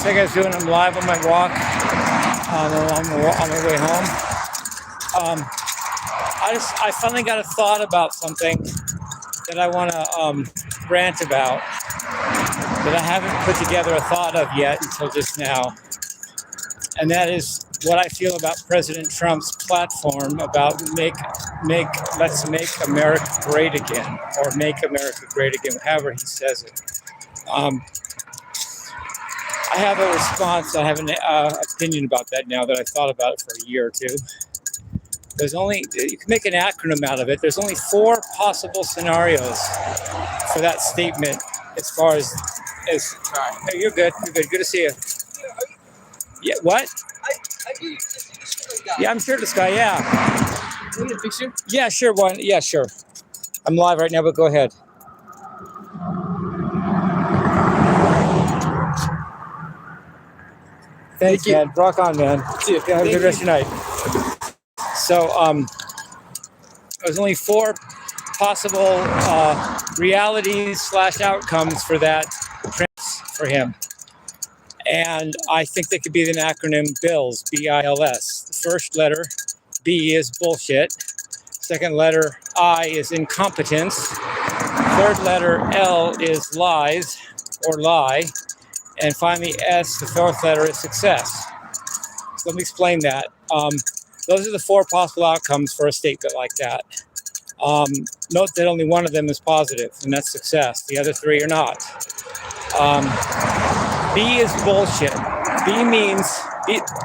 best thing I was doing, I'm live on my walk on my way home. I finally got a thought about something that I want to rant about that I haven't put together a thought of yet until just now. And that is what I feel about President Trump's platform about let's make America great again, or make America great again, however he says it. I have a response. I have an opinion about that now that I've thought about it for a year or two. You can make an acronym out of it. There's only 4 possible scenarios for that statement as far as hey, you're good. You're good. Good to see you. Yeah, what? I do Shirtless Guy. Yeah, I'm Shirtless Guy, yeah. You need a picture? Yeah, sure. One. Yeah, sure. I'm live right now, but go ahead. Thanks, man. Rock on, man. See you. Have a good rest of your night. So, there's only 4 possible realities/outcomes for that for him. And I think they could be an acronym BILLS, B-I-L-S. The first letter, B, is bullshit. Second letter, I, is incompetence. Third letter, L, is lies or lie. And finally, S, the 4th letter, is success. So let me explain that. Those are the 4 possible outcomes for a statement like that. Note that only one of them is positive, and that's success. The other 3 are not. B is bullshit.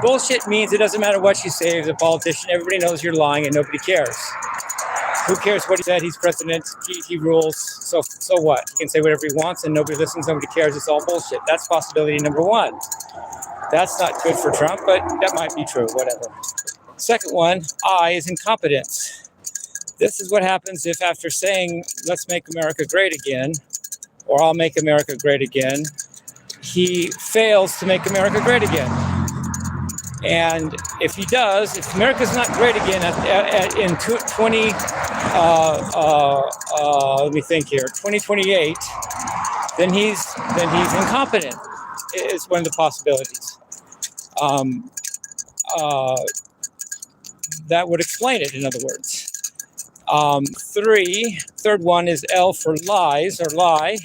Bullshit means it doesn't matter what you say as a politician. Everybody knows you're lying and nobody cares. Who cares what he said? He's president. He rules. So what? He can say whatever he wants and nobody listens. Nobody cares. It's all bullshit. That's possibility number 1. That's not good for Trump, but that might be true. Whatever. Second one, I, is incompetence. This is what happens if after saying, let's make America great again, or I'll make America great again, he fails to make America great again. And if he does, if America's not great again in 2028, then he's incompetent. Is one of the possibilities. That would explain it, in other words. Third one is L for lies or lie.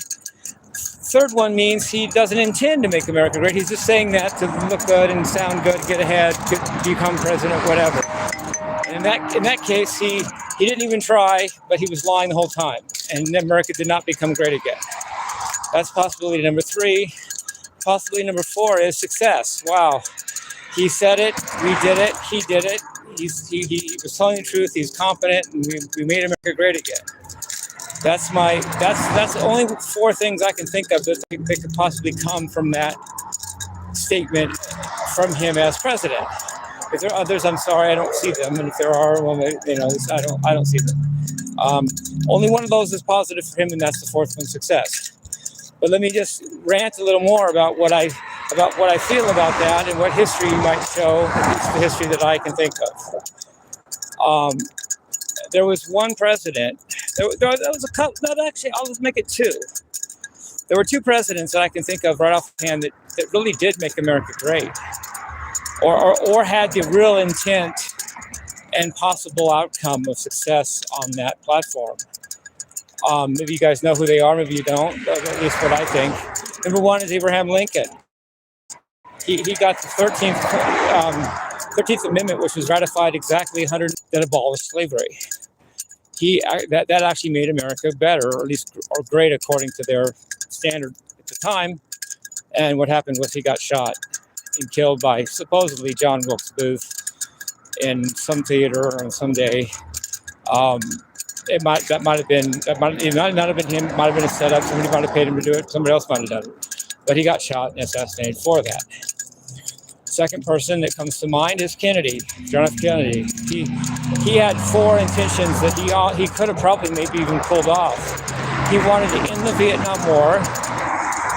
Third one means he doesn't intend to make America great. He's just saying that to look good and sound good, get ahead, become president, whatever. And in that case, he didn't even try, but he was lying the whole time. And America did not become great again. That's possibility number 3. Possibility number 4 is success. Wow. He said it, we did it, he did it. He was telling the truth, he's competent, and we made America great again. That's the only 4 things I can think of that could possibly come from that statement from him as president. If there are others, I'm sorry, I don't see them, and if there are, well, I don't see them. Only one of those is positive for him, and that's the 4th one, success. But let me just rant a little more about what I feel about that and what history might show, at least the history that I can think of. There was one president. There was a couple. No, actually, I'll just make it 2. There were 2 presidents that I can think of right offhand that really did make America great, or had the real intent and possible outcome of success on that platform. Maybe you guys know who they are. Maybe you don't. At least what I think. Number 1 is Abraham Lincoln. He got the 13th Amendment, which was ratified exactly 100 that abolished slavery. That actually made America better, or at least or great according to their standard at the time. And what happened was he got shot and killed by supposedly John Wilkes Booth in some theater on some day. It might not have been him. Might have been a setup. Somebody might have paid him to do it. Somebody else might have done it. But he got shot and assassinated for that. Second person that comes to mind is Kennedy, John F. Kennedy. He had 4 intentions that he could have probably maybe even pulled off. He wanted to end the Vietnam War.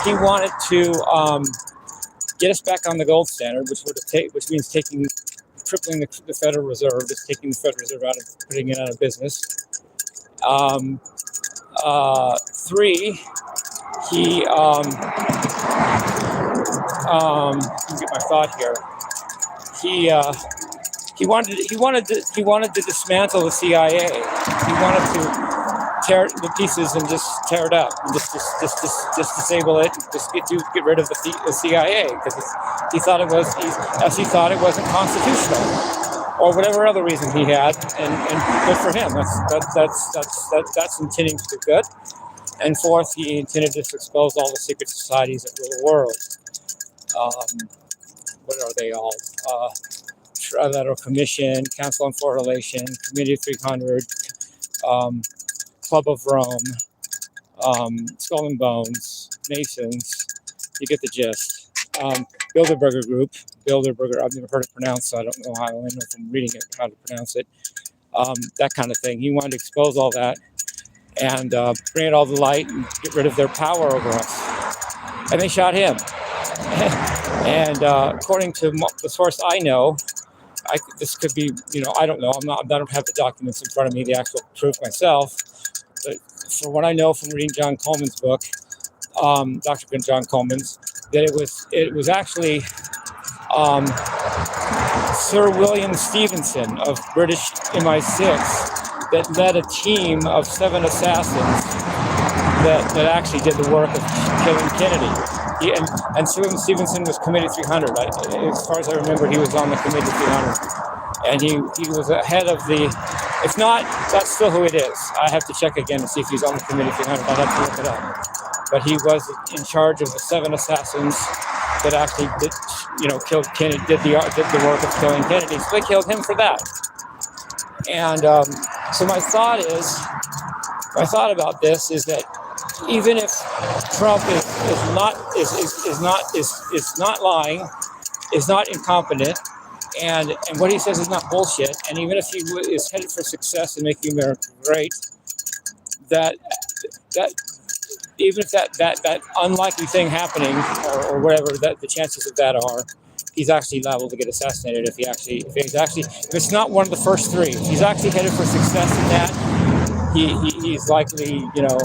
He wanted to get us back on the gold standard, which means tripling the Federal Reserve, just taking the Federal Reserve out of, putting it out of business. 3, he let me get my thought here. He wanted to dismantle the CIA. He wanted to tear it to pieces and just tear it up, and just disable it, just get rid of the CIA, because he thought it wasn't constitutional, or whatever other reason he had, and good for him. That's intending to do good. And fourth, he intended to expose all the secret societies that rule the world. What are they all? Trilateral Commission, Council on Foreign Relations, Committee of 300, Club of Rome, Skull and Bones, Masons. You get the gist. Bilderberger Group. Bilderberger, I've never heard it pronounced, so I don't know how. I only know from reading it how to pronounce it. That kind of thing. He wanted to expose all that and bring it all to light and get rid of their power over us. And they shot him. And according to the source I know, this could be, I don't know. I don't have the documents in front of me, the actual proof myself. But from what I know from reading John Coleman's book, Dr. John Coleman's, that it was actually Sir William Stevenson of British MI6 that led a team of 7 assassins that actually did the work of killing Kennedy. And Sir William Stevenson was Committee 300. As far as I remember, he was on the Committee 300. And he was ahead of the... If not, that's still who it is. I have to check again to see if he's on the Committee 300. I'd have to look it up. But he was in charge of the 7 assassins that actually killed Kennedy, did the work of killing Kennedy. So they killed him for that. And so my thought about this is that even if Trump is not lying, is not incompetent, and what he says is not bullshit, and even if he is headed for success in making America great, that even if that unlikely thing happening or whatever that the chances of that are, he's actually liable to get assassinated if it's not one of the first 3. If he's actually headed for success in that. He's likely, the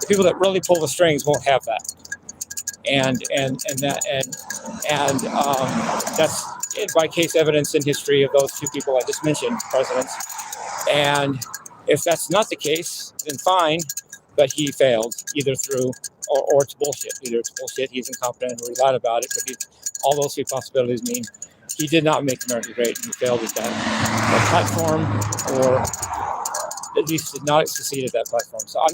people that really pull the strings won't have that, and that's by case evidence in history of those 2 people I just mentioned, presidents. And if that's not the case, then fine, but he failed either through or it's bullshit. Either it's bullshit, he's incompetent, or he lied about it. But all those 3 possibilities mean he did not make America great, and he failed at that platform, or at least did not succeed at that platform. So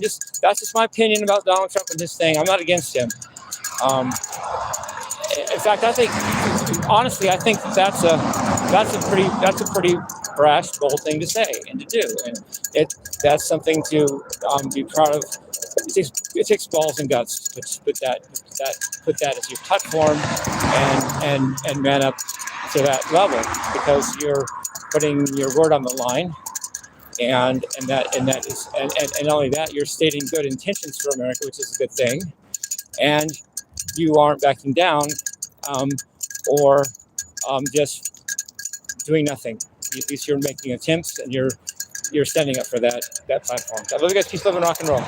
that's just my opinion about Donald Trump and this thing. I'm not against him. In fact, I think that's a pretty brash, bold thing to say and to do, and that's something to be proud of. It takes balls and guts to put that as your platform and man up to that level, because you're putting your word on the line, and not only that, you're stating good intentions for America, which is a good thing, and you aren't backing down or just doing nothing. At least you're making attempts, and you're standing up for that platform. So I love you guys. Peace, love, and rock and roll.